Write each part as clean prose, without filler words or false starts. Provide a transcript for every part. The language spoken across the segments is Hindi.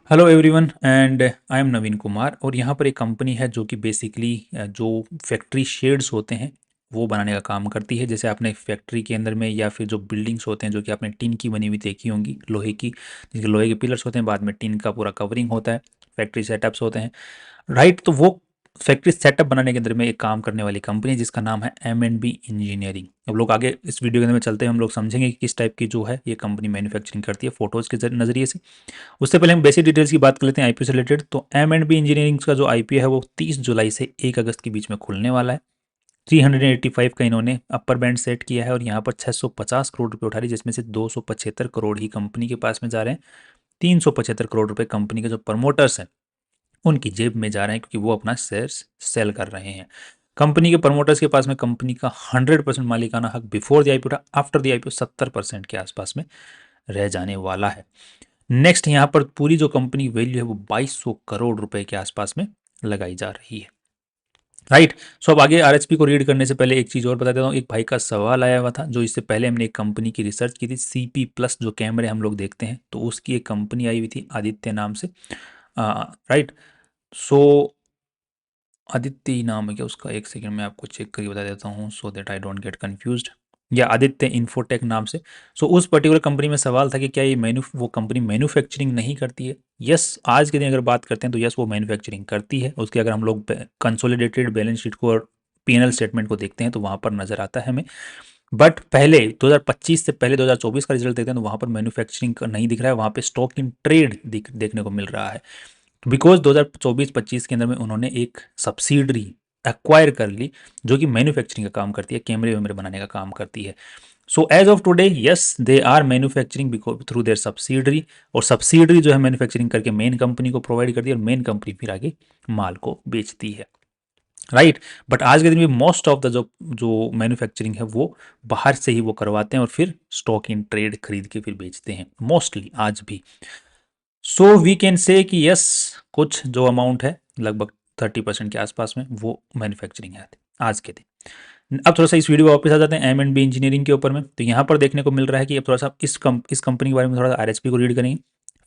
Hello everyone and I am Naveen Kumar. और यहाँ पर एक कंपनी है जो कि बेसिकली जो फैक्ट्री शेड्स होते हैं वो बनाने का काम करती है। जैसे आपने फैक्ट्री के अंदर में या फिर जो बिल्डिंग्स होते हैं जो कि आपने टिन की बनी हुई देखी होंगी, लोहे की, जिसके लोहे के पिलर्स होते हैं, बाद में टिन का पूरा कवरिंग होता है, फैक्ट्री सेटअप्स होते हैं, राइट। तो वो फैक्ट्री सेटअप बनाने के अंदर में एक काम करने वाली कंपनी है जिसका नाम है M&B इंजीनियरिंग। अब लोग आगे इस वीडियो के अंदर में चलते हैं, हम लोग समझेंगे कि किस टाइप की जो है ये कंपनी मैन्युफैक्चरिंग करती है फोटोज़ के नज़रिए से। उससे पहले हम बेसिक डिटेल्स की बात कर लेते हैं आईपीओ से रिलेटेड। तो M&B इंजीनियरिंग का जो आईपीओ है वो 30 जुलाई से 1 अगस्त के बीच में खुलने वाला है। 385 का इन्होंने अपर बैंड सेट किया है और यहाँ पर 650 करोड़ रुपए उठा रही है, जिसमें से 275 करोड़ ही कंपनी के पास में जा रहे हैं। 375 करोड़ रुपए कंपनी के जो प्रमोटर्स हैं उनकी जेब में जा रहे हैं, क्योंकि वो अपना शेयर्स सेल कर रहे हैं। कंपनी के प्रमोटर्स के पास में कंपनी का 100% मालिकाना हक बिफोर द आईपीओ था, आफ्टर द आईपीओ 70% के आसपास में रह जाने वाला है। नेक्स्ट यहाँ पर पूरी जो कंपनी वैल्यू है वो 2200 करोड़ रुपए के आसपास में लगाई जा रही है, राइट। सो अब आगे आरएचपी को रीड करने से पहले एक चीज़ और बता देता हूँ। एक भाई का सवाल आया हुआ था, जो इससे पहले हमने एक कंपनी की रिसर्च की थी, CP+ जो कैमरे हम लोग देखते हैं, तो उसकी एक कंपनी आई हुई थी आदित्य नाम से, राइट। सो आदित्य ही नाम है क्या उसका? एक सेकंड में आपको चेक करके बता देता हूँ so that I don't get confused. या आदित्य इन्फोटेक नाम से। सो उस पर्टिकुलर कंपनी में सवाल था कि क्या ये वो कंपनी मैन्युफैक्चरिंग नहीं करती है। यस, आज के दिन अगर बात करते हैं तो यस वो मैन्युफैक्चरिंग करती है। उसके अगर हम लोग कंसोलिडेटेड बैलेंस शीट को और P&L स्टेटमेंट को देखते हैं तो वहाँ पर नजर आता है हमें। बट पहले 2025 से पहले 2024 का रिजल्ट देखते हैं तो वहाँ पर मैन्युफैक्चरिंग नहीं दिख रहा है, वहाँ पे स्टॉक इन ट्रेड देखने को मिल रहा है। बिकॉज 2024-25 के अंदर में उन्होंने एक सब्सिडरी एक्वायर कर ली जो कि मैन्युफैक्चरिंग का काम करती है, कैमरे वैमरे बनाने का काम करती है। So as of today yes they are manufacturing because through their subsidiary, और सब्सिडरी जो है मैन्युफैक्चरिंग करके मेन कंपनी को प्रोवाइड करती है और मेन कंपनी फिर आगे माल को बेचती है, राइट। बट आज के दिन में मोस्ट ऑफ द जो जो मैन्युफैक्चरिंग है वो बाहर से ही वो करवाते हैं और फिर स्टॉक इन ट्रेड खरीद के फिर बेचते हैं मोस्टली आज भी। सो वी कैन से कि यस कुछ जो अमाउंट है लगभग 30% के आसपास में वो मैन्युफैक्चरिंग है आज के दिन। अब थोड़ा सा इस वीडियो वापस आ जाते हैं M&B इंजीनियरिंग के ऊपर में। तो यहाँ पर देखने को मिल रहा है कि अब थोड़ा सा इस कंपनी के बारे में थोड़ा सा RHP को रीड करेंगे,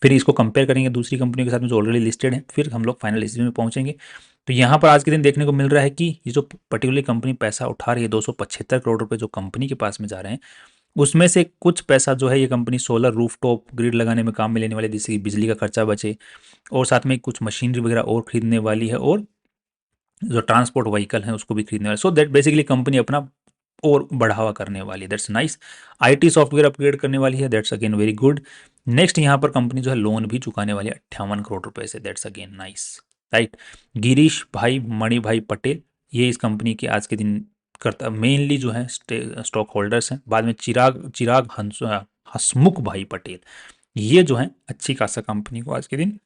फिर इसको कंपेयर करेंगे दूसरी कंपनियों के साथ में जो ऑलरेडी लिस्टेड है, फिर हम लोग फाइनल डिसीजन में पहुंचेंगे। तो यहाँ पर आज के दिन देखने को मिल रहा है कि ये जो पर्टिकुलर कंपनी पैसा उठा रही है 275 करोड़ रुपए जो कंपनी के पास में जा रहे हैं, उसमें से कुछ पैसा जो है ये कंपनी सोलर रूफटॉप ग्रिड लगाने में काम में लेने वाली है, जिससे कि बिजली का खर्चा बचे, और साथ में कुछ मशीनरी वगैरह और खरीदने वाली है, और जो ट्रांसपोर्ट व्हीकल है उसको भी खरीदने वाली। सो दैट बेसिकली कंपनी अपना और बढ़ावा करने वाली है, that's nice. IT software upgrade करने वाली है, that's again very good. Next यहाँ पर कंपनी जो है लोन भी चुकाने वाली है 58 करोड़ रुपए से, that's again nice, right. Girish भाई मणि भाई पटेल ये इस कंपनी के आज के दिन करता मेनली जो है स्टॉक होल्डर्स हैं। बाद में चिराग चिराग हसमुख भाई पटेल ये जो है अच्छी खासा कंपनी को आज के दिन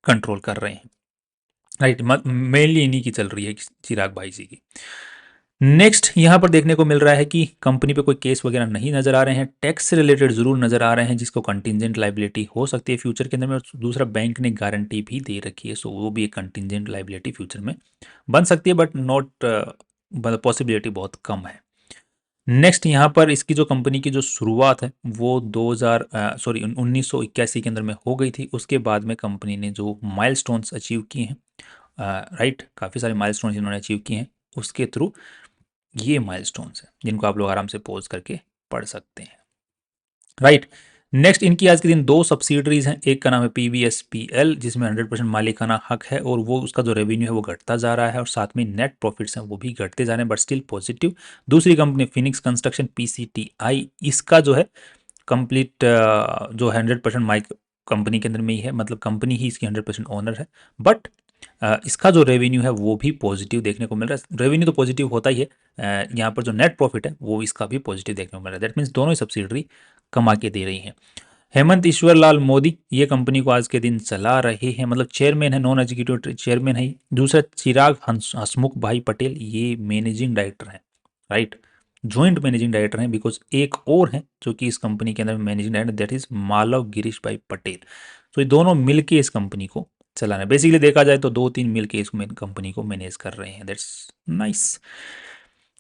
कंट्रोल कर रहे हैं, राइट। मेनली इन्हीं की चल रही है, चिराग भाई जी की। नेक्स्ट यहाँ पर देखने को मिल रहा है कि कंपनी पे कोई केस वगैरह नहीं नजर आ रहे हैं, टैक्स से रिलेटेड जरूर नजर आ रहे हैं जिसको कंटिजेंट लाइबिलिटी हो सकती है फ्यूचर के अंदर में। और दूसरा बैंक ने गारंटी भी दे रखी है, सो वो भी एक कंटिजेंट लाइबिलिटी फ्यूचर में बन सकती है, बट नॉट मतलब पॉसिबिलिटी बहुत कम है। नेक्स्ट यहाँ पर इसकी जो कंपनी की जो शुरुआत है वो 1981 के अंदर में हो गई थी। उसके बाद में कंपनी ने जो माइलस्टोन्स अचीव किए हैं, राइट, काफ़ी सारे माइलस्टोन्स इन्होंने अचीव किए हैं, उसके थ्रू ये माइलस्टोन्स हैं जिनको आप लोग आराम से पॉज करके पढ़ सकते हैं, राइट। नेक्स्ट इनकी आज के दिन दो सब्सिडरीज हैं, एक का नाम है PVSPL जिसमें 100% मालिकाना हक है और वो उसका जो रेवेन्यू है वो घटता जा रहा है, और साथ में नेट प्रॉफिट्स हैं वो भी घटते जा रहे हैं बट स्टिल पॉजिटिव। दूसरी कंपनी फिनिक्स कंस्ट्रक्शन PCTI, इसका जो है कंप्लीट जो 100% माइक कंपनी के अंदर में ही है, मतलब कंपनी ही इसकी 100% ओनर है, बट इसका जो रेवेन्यू है वो भी पॉजिटिव देखने को मिल रहा है। रेवेन्यू तो पॉजिटिव होता ही है, यहाँ पर जो नेट प्रॉफिट है वो इसका भी पॉजिटिव देखने को मिल रहा है, दैट मीन्स दोनों ही सब्सिडरी कमा के दे रही हैं। हेमंत ईश्वर लाल मोदी ये कंपनी को आज के दिन चला रहे हैं, मतलब चेयरमैन है, नॉन एग्जीक्यूटिव चेयरमैन है। दूसरा चिराग हसमुख भाई पटेल ये मैनेजिंग डायरेक्टर हैं, राइट, जॉइंट मैनेजिंग डायरेक्टर हैं, बिकॉज एक और हैं जो कि इस कंपनी के अंदर managing director, that is Malav Girish bhai Patel. तो ये दोनों मिलके इस कंपनी को चला रहे हैं। बेसिकली देखा जाए तो दो तीन मिलके इस कंपनी को मैनेज कर रहे हैं, दैट्स नाइस।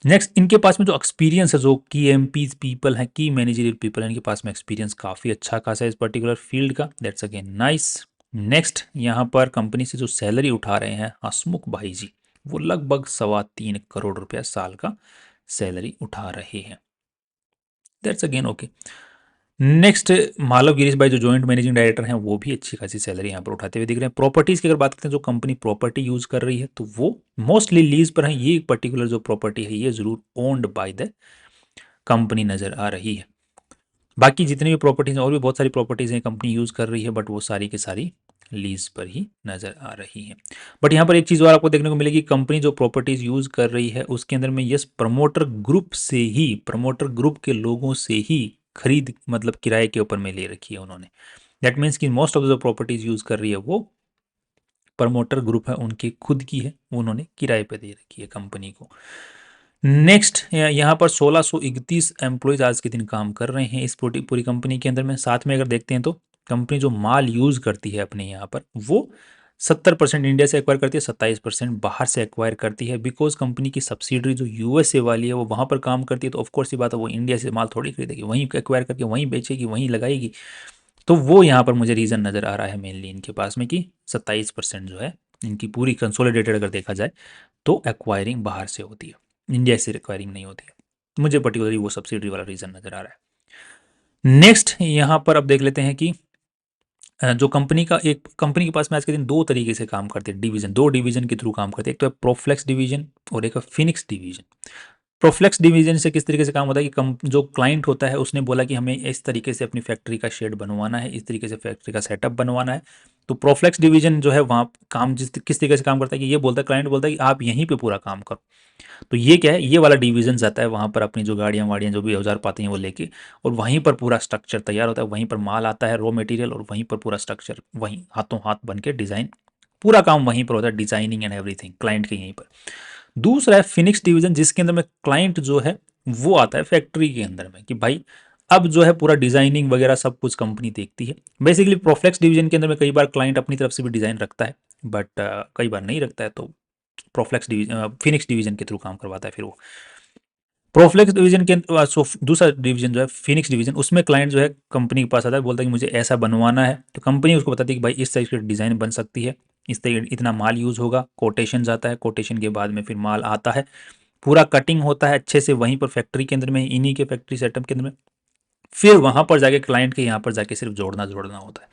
नेक्स्ट इनके पास में जो एक्सपीरियंस है, जो की MPs पीपल हैं, की मैनेजरियल पीपल हैं, इनके पास में एक्सपीरियंस काफ़ी अच्छा खासा है इस पर्टिकुलर फील्ड का, दैट्स अगेन नाइस। नेक्स्ट यहाँ पर कंपनी से जो सैलरी उठा रहे हैं हसमुख भाई जी, वो लगभग 3.25 करोड़ रुपया साल का सैलरी उठा रहे हैं। That's again okay. Next Malav Girish bhai जो जॉइंट मैनेजिंग डायरेक्टर हैं, वो भी अच्छी खासी सैलरी यहाँ पर उठाते हुए दिख रहे हैं। प्रॉपर्टीज़ की अगर बात करते हैं, जो कंपनी प्रॉपर्टी यूज़ कर रही है तो वो मोस्टली लीज पर है। ये पर्टिकुलर जो प्रॉपर्टी है ये ज़रूर ओन्ड बाय द कंपनी नज़र आ रही है। बाकी जितनी भी प्रॉपर्टीज़ हैं, और भी बहुत सारी प्रॉपर्टीज़ हैं कंपनी यूज़ कर रही है, बट वो सारी की सारी लीज पर ही नज़र आ रही है। बट यहाँ पर एक चीज़ और आपको देखने को मिलेगी, कंपनी जो प्रॉपर्टीज़ यूज़ कर रही है उसके अंदर में यस प्रमोटर ग्रुप से ही, प्रमोटर ग्रुप के लोगों से ही खरीद मतलब किराए के ऊपर में ले रखी है उन्होंने। दैट मीन्स कि most of the properties use कर रही है वो प्रमोटर ग्रुप है, उनकी खुद की है, उन्होंने किराए पे दे रखी है कंपनी को। नेक्स्ट यहाँ पर 1631 एम्प्लॉयज़ आज के दिन काम कर रहे हैं इस पूरी पूरी कंपनी के अंदर में। साथ में अगर देखते हैं तो कंपनी जो माल यूज़ करती है अपने यहाँ पर, वो 70% इंडिया से एक्वायर करती है, 27% बाहर से एक्वायर करती है। बिकॉज कंपनी की सब्सिडरी जो यूएसए वाली है वो वहाँ पर काम करती है, तो ऑफकोर्स ये बात है वो इंडिया से माल थोड़ी खरीदेगी, वहीं एक्वायर करके वहीं बेचेगी, वहीं लगाएगी। तो वो यहाँ पर मुझे रीज़न नज़र आ रहा है मेनली इनके पास में कि 27% जो है इनकी पूरी कंसोलिडेटेड अगर देखा जाए तो एक्वायरिंग बाहर से होती है, इंडिया से एक्वायरिंग नहीं होती है। मुझे पर्टिकुलरली वो सब्सिडी वाला रीज़न नज़र आ रहा है। नेक्स्ट यहाँ पर अब देख लेते हैं कि जो कंपनी का एक कंपनी के पास में आज के दिन दो तरीके से काम करते हैं, डिवीजन, दो डिवीजन के थ्रू काम करते हैं। एक तो है प्रोफ्लेक्स डिवीजन और एक है फिनिक्स डिवीजन। प्रोफ्लेक्स डिवीजन से किस तरीके से काम होता है कि जो क्लाइंट होता है उसने बोला कि हमें इस तरीके से अपनी फैक्ट्री का शेड बनवाना है, इस तरीके से फैक्ट्री का सेटअप बनवाना है। तो प्रोफ्लेक्स डिवीजन जो है वहाँ काम किस तरीके से काम करता है कि ये बोलता है, क्लाइंट बोलता है कि आप यहीं पे पूरा काम करो। तो ये क्या है, ये वाला डिवीजन जाता है वहाँ पर अपनी जो गाड़ियाँ वाड़ियाँ जो भी औजार पाती हैं वो लेके, और वहीं पर पूरा स्ट्रक्चर तैयार होता है, वहीं पर माल आता है रॉ मटेरियल, और वहीं पर पूरा स्ट्रक्चर वहीं हाथों हाथ बन के डिज़ाइन, पूरा काम वहीं पर होता है, डिजाइनिंग एंड एवरीथिंग क्लाइंट के यहीं पर। दूसरा है फिनिक्स डिवीजन, जिसके अंदर में क्लाइंट जो है वो आता है फैक्ट्री के अंदर में कि भाई अब जो है पूरा डिजाइनिंग वगैरह सब कुछ कंपनी देखती है। बेसिकली प्रोफ्लेक्स डिवीजन के अंदर में कई बार क्लाइंट अपनी तरफ से भी डिज़ाइन रखता है, बट कई बार नहीं रखता है, तो प्रोफ्लेक्स डिवीजन फिनिक्स डिवीजन के थ्रू काम करवाता है फिर वो। प्रोफ्लेक्स डिवीजन के दूसरा डिवीजन जो है फिनिक्स डिवीजन, उसमें क्लाइंट जो है कंपनी के पास आता है, बोलता है कि मुझे ऐसा बनवाना है, तो कंपनी उसको बताती है कि भाई इस टाइप की डिज़ाइन बन सकती है, इस तरीके इतना माल यूज़ होगा, कोटेशन जाता है, कोटेशन के बाद में फिर माल आता है, पूरा कटिंग होता है अच्छे से वहीं पर फैक्ट्री के अंदर में, इन्हीं के फैक्ट्री सेटअप के अंदर में, फिर वहाँ पर जाके क्लाइंट के यहाँ पर जाके सिर्फ जोड़ना जोड़ना होता है।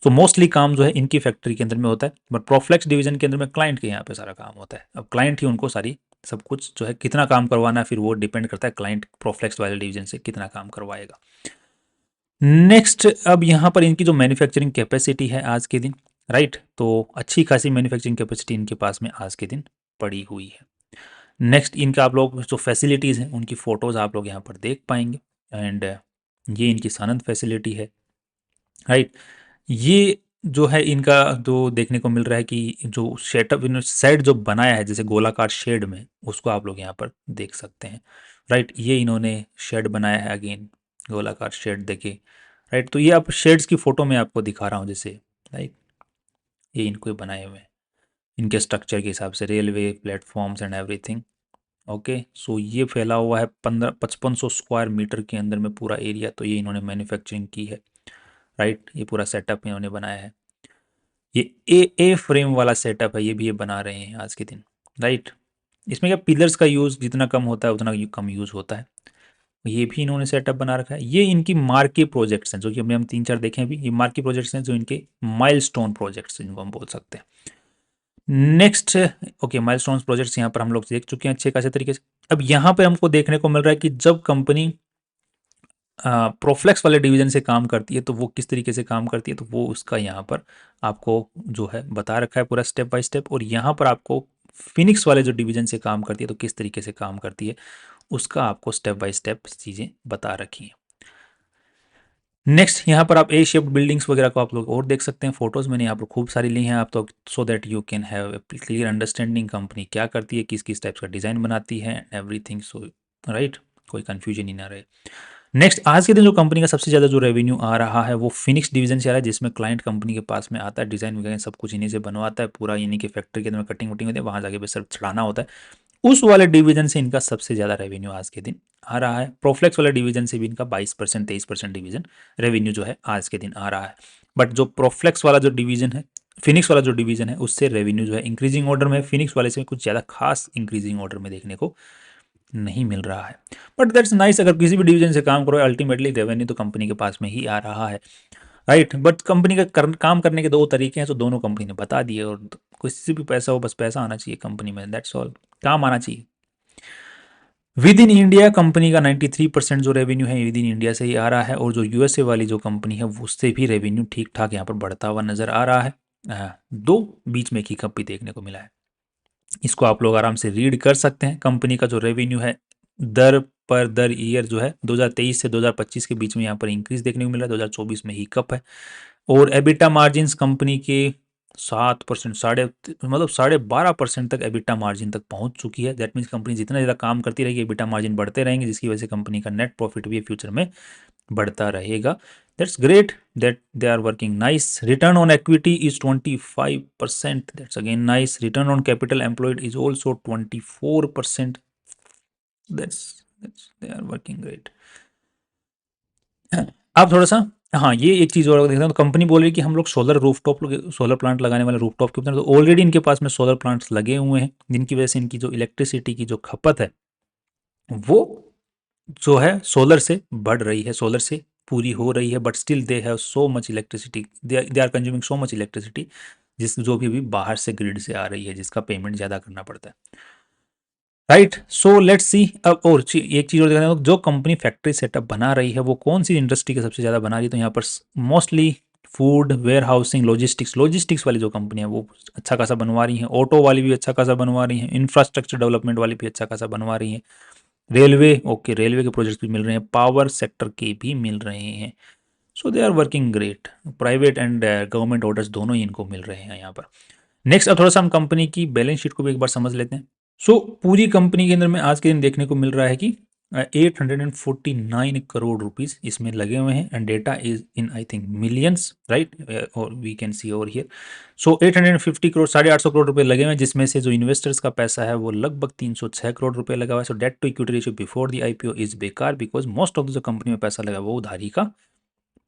तो मोस्टली काम जो है इनकी फैक्ट्री के अंदर में होता है, बट प्रोफ्लेक्स डिवीजन के अंदर में क्लाइंट के यहाँ पे सारा काम होता है। अब क्लाइंट ही उनको सारी सब कुछ जो है कितना काम करवाना है, फिर वो डिपेंड करता है क्लाइंट प्रोफ्लेक्स वाले डिवीजन से कितना काम करवाएगा। नेक्स्ट अब यहाँ पर इनकी जो मैन्युफैक्चरिंग कैपेसिटी है आज के दिन, राइट, तो अच्छी खासी मैन्युफैक्चरिंग कैपेसिटी इनके पास में आज के दिन पड़ी हुई है। नेक्स्ट इनका आप लोग जो फैसिलिटीज़ हैं उनकी फ़ोटोज़ आप लोग यहाँ पर देख पाएंगे, एंड ये इनकी सानंद फैसिलिटी है, राइट। ये जो है इनका जो देखने को मिल रहा है कि जो सेटअप इन्होंने सेट जो बनाया है जैसे गोलाकार शेड में, उसको आप लोग यहाँ पर देख सकते हैं, राइट। ये इन्होंने शेड बनाया है, अगेन गोलाकार शेड देखे, राइट। तो ये आप शेड्स की फ़ोटो में आपको दिखा रहा हूँ जैसे, राइट, ये इनको बनाए हुए हैं इनके स्ट्रक्चर के हिसाब से, railway platforms and everything. Okay, so ये फैला हुआ है 5500 स्क्वायर मीटर के अंदर में पूरा एरिया, तो ये इन्होंने मैन्युफैक्चरिंग की है, राइट। ये पूरा सेटअप इन्होंने बनाया है। ये ए फ्रेम वाला सेटअप है, ये भी ये बना रहे हैं आज के दिन, राइट। इसमें क्या पिलर्स का यूज़ जितना कम होता है उतना कम यूज़ होता है। ये भी इन्होंने सेटअप बना रखा है। ये इनकी मार्की प्रोजेक्ट्स हैं जो कि अभी हम 3-4 देखें अभी, ये मार्की प्रोजेक्ट्स हैं जो इनके माइलस्टोन प्रोजेक्ट्स जिनको हम बोल सकते हैं। नेक्स्ट, ओके, माइलस्टोन प्रोजेक्ट्स यहाँ पर हम लोग देख चुके हैं अच्छे खासे तरीके से। अब यहाँ पे हमको देखने को मिल रहा है कि जब कंपनी प्रोफ्लेक्स वाले डिवीजन से काम करती है तो वो किस तरीके से काम करती है, तो वो उसका यहाँ पर आपको जो है बता रखा है पूरा स्टेप बाय स्टेप, और यहाँ पर आपको फिनिक्स वाले जो डिवीजन से काम करती है तो किस तरीके से काम करती है उसका आपको स्टेप बाय स्टेप चीज़ें बता रखी हैं। नेक्स्ट यहाँ पर आप ए शेप्ड बिल्डिंग्स वगैरह को आप लोग और देख सकते हैं, फोटोज़ मैंने यहाँ पर खूब सारी ली हैं आप तो, so that you can have a clear understanding company क्या करती है, किस किस टाइप्स का डिज़ाइन बनाती है, एवरीथिंग, सो राइट, कोई कन्फ्यूजन ही ना रहे। नेक्स्ट, आज के दिन जो कंपनी का सबसे ज़्यादा जो रेवेन्यू आ रहा है वो फिनिक्स डिवीजन से आ रहा है, जिसमें क्लाइंट कंपनी के पास में आता है, डिज़ाइन वगैरह सब कुछ इन्हीं से बनवाता है, पूरा इन्हीं के फैक्ट्री के अंदर कटिंग वटिंग होती है, वहाँ जाके बस सिर्फ चढ़ाना होता है। उस वाले डिवीजन से इनका सबसे ज़्यादा रेवेन्यू आज के दिन आ रहा है। प्रोफ्लेक्स वाले डिवीजन से भी इनका 22% 23% डिवीजन रेवेन्यू जो है आज के दिन आ रहा है। बट जो प्रोफ्लेक्स वाला जो डिवीजन है, फिनिक्स वाला जो डिवीजन है, उससे रेवेन्यू जो है इंक्रीजिंग ऑर्डर में, फिनिक्स वाले से कुछ ज़्यादा खास इंक्रीजिंग ऑर्डर में देखने को नहीं मिल रहा है। बट दैट्स नाइस, अगर किसी भी डिवीजन से काम करो अल्टीमेटली रेवेन्यू तो कंपनी के पास में ही आ रहा है, राइट। बट कंपनी का काम करने के दो तरीके हैं, तो दोनों कंपनी ने बता दिए। और किसी भी पैसा हो, बस पैसा आना चाहिए कंपनी में, दैट्स ऑल, काम आना चाहिए। विद इन इंडिया कंपनी का 93% जो रेवेन्यू है विद इन इंडिया से ही आ रहा है। और जो यूएसए वाली जो कंपनी है उससे भी रेवेन्यू ठीक ठाक यहाँ पर बढ़ता हुआ नजर आ रहा है। दो बीच में एक ही कप भी देखने को मिला है। इसको आप लोग आराम से रीड कर सकते हैं। कंपनी का जो रेवेन्यू है दर ईयर जो है 2023 से 2025 के बीच में यहाँ पर इंक्रीज देखने को मिल रहा है। 2024 में ही कप है। और एबिटा मार्जिन्स कंपनी के 7%, साढ़े मतलब 12.5% तक एबिटा मार्जिन तक पहुंच चुकी है। दैट मीन्स कंपनी जितना ज़्यादा काम करती रहेगी एबिटा मार्जिन बढ़ते रहेंगे, जिसकी वजह से कंपनी का नेट प्रॉफिट भी फ्यूचर में बढ़ता रहेगा। That's great that they are working nice. Return on equity is 25%, that's again nice. Return on capital employed is also 24%, that's they are working great. आप थोड़ा सा, हाँ ये एक चीज़ और देखते हैं, तो कंपनी बोल रही है कि हम लोग सोलर प्लांट लगाने वाले रूफटॉप के ऊपर, तो ऑलरेडी इनके पास में सोलर प्लांट्स लगे हुए हैं, जिनकी वजह से इनकी जो इलेक्ट्रिसिटी की जो खपत है वो जो है सोलर से बढ़ रही है, सोलर से पूरी हो रही है। But still they have so much electricity, they are consuming so much electricity, जिस जो भी बाहर से ग्रिड से आ रही है, जिसका पेमेंट ज़्यादा करना पड़ता है, राइट। So let's see. अब और एक चीज़ और देखना है, जो कंपनी फैक्ट्री सेटअप बना रही है वो कौन सी इंडस्ट्री के सबसे ज़्यादा बना रही है, तो यहाँ पर mostly food, warehousing, logistics वाली जो कंपनी है वो अच्छा खासा बनवा रही हैं। ऑटो वाली भी अच्छा खासा बनवा रही हैं। इंफ्रास्ट्रक्चर डेवलपमेंट वाली भी अच्छा खासा बनवा रही हैं। रेलवे, ओके, रेलवे के प्रोजेक्ट्स भी मिल रहे हैं, पावर सेक्टर के भी मिल रहे हैं। So they are working great. Private and government orders दोनों ही इनको मिल रहे हैं यहाँ पर। नेक्स्ट अब थोड़ा सा हम कंपनी की बैलेंस शीट को भी एक बार समझ लेते हैं। सो पूरी कंपनी के अंदर में आज के दिन देखने को मिल रहा है कि 849 करोड़ रुपीज इसमें लगे हुए हैं, and data is in I think millions, right, और we can see over here. So 850 crore, 850 crore रुपए लगे हुए हैं, जिसमें से जो इन्वेस्टर्स का पैसा है वो लगभग 306 करोड़ रुपए लगा हुआ है। So debt to equity ratio before the IPO is बेकार, बिकॉज मोस्ट ऑफ द जो कंपनी में पैसा लगा वो उधारी का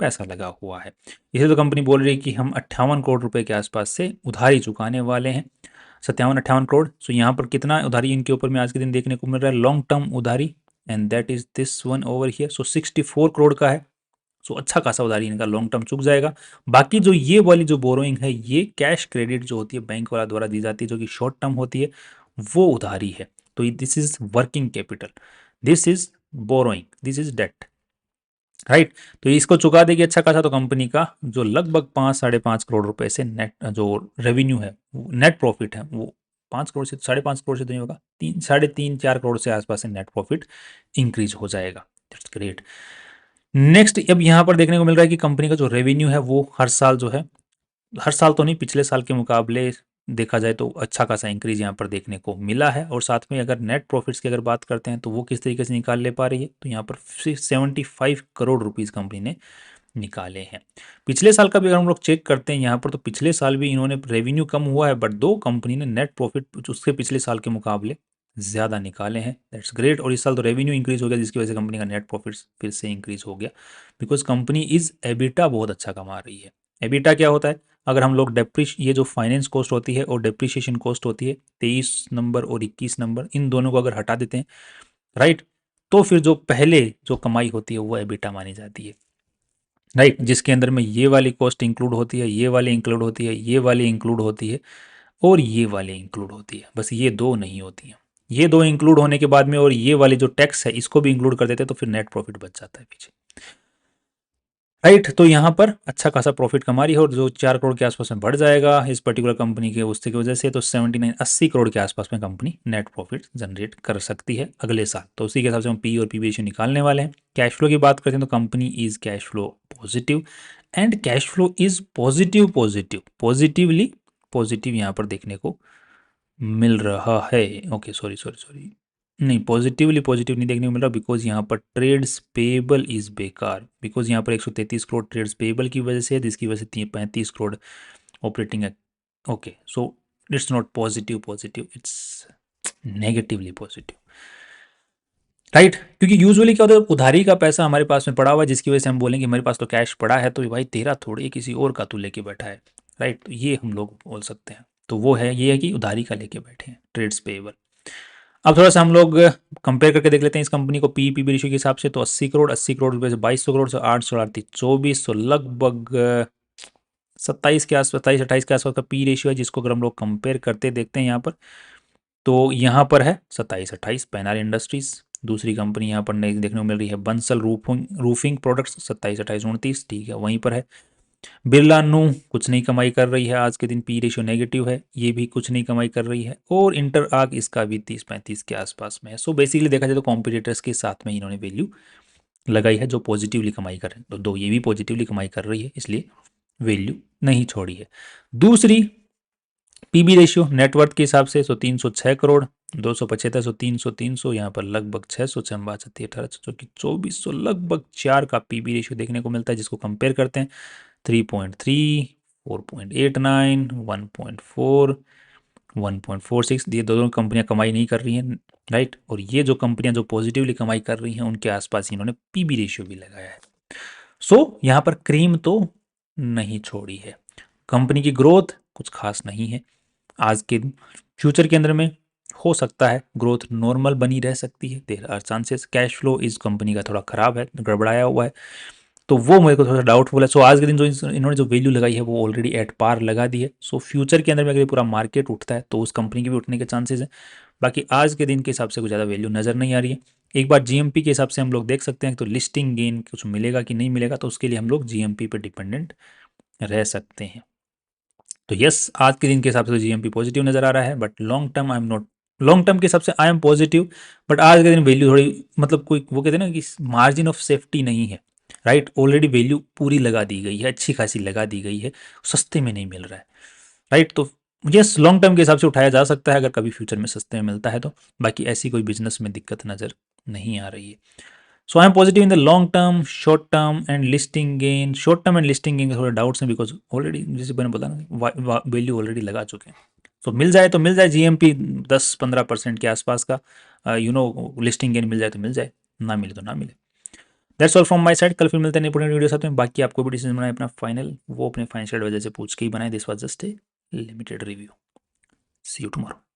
पैसा लगा हुआ है। इसे तो कंपनी बोल रही है कि हम 58 करोड़ रुपए के आसपास से उधारी चुकाने वाले हैं, 57-58 करोड़। सो यहाँ पर कितना उधारी इनके ऊपर में आज के दिन देखने को मिल रहा है, लॉन्ग टर्म उधारी, and that is this one over here. So 64 crore का है। सो अच्छा खासा उधारी इनका लॉन्ग टर्म चुक जाएगा। बाकी जो ये वाली जो बोरोइंग है, ये कैश क्रेडिट जो होती है बैंक वाला द्वारा दी जाती है, जो कि शॉर्ट टर्म होती है, वो उधारी है। तो this is working capital, this is borrowing, this is debt, right. तो इसको चुका देगी अच्छा खासा, तो कंपनी का जो लगभग 5-5.5 करोड़ रुपए से नेट जो रेवेन्यू है, नेट प्रॉफिट है, वो 5 करोड़ से 5.5 करोड़ से तो नहीं होगा, 3-3.5-4 करोड़ से आसपास से नेट प्रॉफिट इंक्रीज हो जाएगा। That's great. नेक्स्ट अब यहाँ पर देखने को मिल रहा है कि कंपनी का जो रेवेन्यू है वो हर साल जो है, हर साल तो नहीं, पिछले साल के मुकाबले देखा जाए तो अच्छा खासा इंक्रीज यहाँ पर देखने को मिला है। और साथ में अगर नेट प्रॉफिट्स की अगर बात करते हैं तो वो किस तरीके से निकाल ले पा रही है, तो यहाँ पर 75 करोड़ रुपीज़ कंपनी ने निकाले हैं। पिछले साल का भी अगर हम लोग चेक करते हैं यहाँ पर, तो पिछले साल भी इन्होंने रेवेन्यू कम हुआ है, बट दो कंपनी ने नेट प्रॉफिट उसके पिछले साल के मुकाबले ज़्यादा निकाले हैं। That's great. और इस साल तो रेवेन्यू इंक्रीज हो गया, जिसकी वजह से कंपनी का नेट प्रॉफिट फिर से इंक्रीज हो गया, बिकॉज कंपनी इज एबिटा बहुत अच्छा कमा रही है। एबिटा क्या होता है, अगर हम लोग ये जो फाइनेंस कॉस्ट होती है और डेप्रिसिएशन कॉस्ट होती है, 23 नंबर और 21 नंबर, इन दोनों को अगर हटा देते हैं, राइट, तो फिर जो पहले जो कमाई होती है वो एबिटा मानी जाती है, राइट, जिसके अंदर में ये वाली कॉस्ट इंक्लूड होती है, ये वाली इंक्लूड होती है, ये वाली इंक्लूड होती है, और ये वाली इंक्लूड होती है, बस ये दो नहीं होती हैं। ये दो इंक्लूड होने के बाद में और ये वाली जो टैक्स है इसको भी इंक्लूड कर देते हैं, तो फिर नेट प्रॉफिट बच जाता है पीछे, राइट। तो यहाँ पर अच्छा खासा प्रॉफिट कमा रही है, और जो 4 करोड़ के आसपास में बढ़ जाएगा इस पर्टिकुलर कंपनी के उससे की वजह से, तो 80 करोड़ के आसपास में कंपनी नेट प्रॉफिट जनरेट कर सकती है अगले साल। तो उसी के हिसाब से हम पी और पी रेशियो निकालने वाले हैं। कैश फ्लो की बात करते हैं तो company is cash flow positive, and cash flow is positively positive यहाँ पर देखने को मिल रहा है। ओके, सॉरी सॉरी सॉरी, नहीं, पॉजिटिव नहीं देखने को मिल रहा, बिकॉज यहाँ पर ट्रेड्स पेबल इज बेकार, बिकॉज यहाँ पर 133 करोड़ ट्रेड्स पेबल की वजह से है, जिसकी वजह से 35 करोड़ ऑपरेटिंग है। Okay, so it's not positive, it's negatively positive, right. क्योंकि यूजुअली क्या होता है, उधारी का पैसा हमारे पास में पड़ा हुआ है, जिसकी वजह से हम बोलेंगे मेरे पास तो कैश पड़ा है, तो भाई तेरा थोड़ी किसी और का तू लेके बैठा है, राइट। तो ये हम लोग बोल सकते हैं। तो वो है, ये है कि उधारी का लेके बैठे हैं, ट्रेड्स पेएबल। अब थोड़ा सा हम लोग कंपेयर करके देख लेते हैं इस कंपनी को पी पी रेशियो के हिसाब से। तो 80 करोड़, 80 करोड़ रुपये से 2200 करोड़ से 800 24, लगभग 27 के आस 27 28 के आसपास का पी रेशियो है, जिसको अगर हम लोग कंपेयर करते देखते हैं यहाँ पर, तो यहाँ पर है 27 28 पैनार इंडस्ट्रीज। दूसरी कंपनी यहाँ पर देखने को मिल रही है बंसल रूफिंग प्रोडक्ट्स, 27 28 29, ठीक है, वहीं पर है। बिरला नू कुछ नहीं कमाई कर रही है, आज के दिन पी रेशियो नेगेटिव है, ये भी कुछ नहीं कमाई कर रही है। और इंटर आग इसका भी 30 35 के आसपास में है। सो बेसिकली देखा जाए तो कॉम्पिटिटर्स के साथ में इन्होंने वैल्यू लगाई है जो पॉजिटिवली कमाई कर रहे हैं। तो दो ये भी पॉजिटिवली कमाई कर रही है, इसलिए वैल्यू नहीं छोड़ी है। दूसरी पीबी रेशियो नेटवर्थ के हिसाब से, 306 करोड़, 275, 300 यहाँ पर लगभग 600 6 18 2400, लगभग 4 का पीबी रेशियो देखने को मिलता है, जिसको कंपेयर करते हैं 3.3, 4.89, 1.4, 1.46। ये दोनों कंपनियां कमाई नहीं कर रही हैं, राइट। और ये जो कंपनियां जो पॉजिटिवली कमाई कर रही हैं, उनके आसपास इन्होंने पीबी रेशियो भी लगाया है। सो यहाँ पर क्रीम तो नहीं छोड़ी है। कंपनी की ग्रोथ कुछ खास नहीं है आज के फ्यूचर के अंदर में। हो सकता है ग्रोथ नॉर्मल बनी रह सकती है, there are chances. Cash flow इस कंपनी का थोड़ा खराब है, गड़बड़ाया हुआ है, तो वो मेरे को थोड़ा डाउटफुल है। सो आज के दिन जो इन्होंने जो वैल्यू लगाई है वो ऑलरेडी एट पार लगा दी है। सो फ्यूचर के अंदर में अगर पूरा मार्केट उठता है तो उस कंपनी के भी उठने के चांसेस हैं। बाकी आज के दिन के हिसाब से कुछ ज़्यादा वैल्यू नज़र नहीं आ रही है। एक बार जीएमपी के हिसाब से हम लोग देख सकते हैं तो लिस्टिंग गेन कुछ मिलेगा कि नहीं मिलेगा, तो उसके लिए हम लोग जीएमपी पर डिपेंडेंट रह सकते हैं। तो यस, आज के दिन के हिसाब से तो जीएमपी पॉजिटिव नज़र आ रहा है, but long term I am not. Long term के हिसाब से आई एम पॉजिटिव, बट आज के दिन वैल्यू थोड़ी मतलब कोई वो कहते हैं ना कि मार्जिन ऑफ सेफ्टी नहीं है, राइट। ऑलरेडी वैल्यू पूरी लगा दी गई है, अच्छी खासी लगा दी गई है, सस्ते में नहीं मिल रहा है, राइट। तो यस, लॉन्ग टर्म के हिसाब से उठाया जा सकता है अगर कभी फ्यूचर में सस्ते में मिलता है तो। बाकी ऐसी कोई बिजनेस में दिक्कत नज़र नहीं आ रही है। So I am positive in the long term, short term and listing gain. Short term and listing gain के थोड़े डाउट्स हैं, बिकॉज ऑलरेडी जैसे मैंने बोला ना वैल्यू ऑलरेडी लगा चुके हैं। सो मिल जाए तो मिल जाए जीएमपी 10 15% के आसपास का, लिस्टिंग गेन मिल जाए तो मिल जाए, ना मिले तो ना मिले। That's all from my side. कल फिर मिलते हैं नई वीडियो साथ में। बाकी आपको भी डिसीजन बनाए अपना फाइनल, वो अपने फाइनेंशियल वजह से पूछ के ही बनाए। This was just a limited review. See you tomorrow.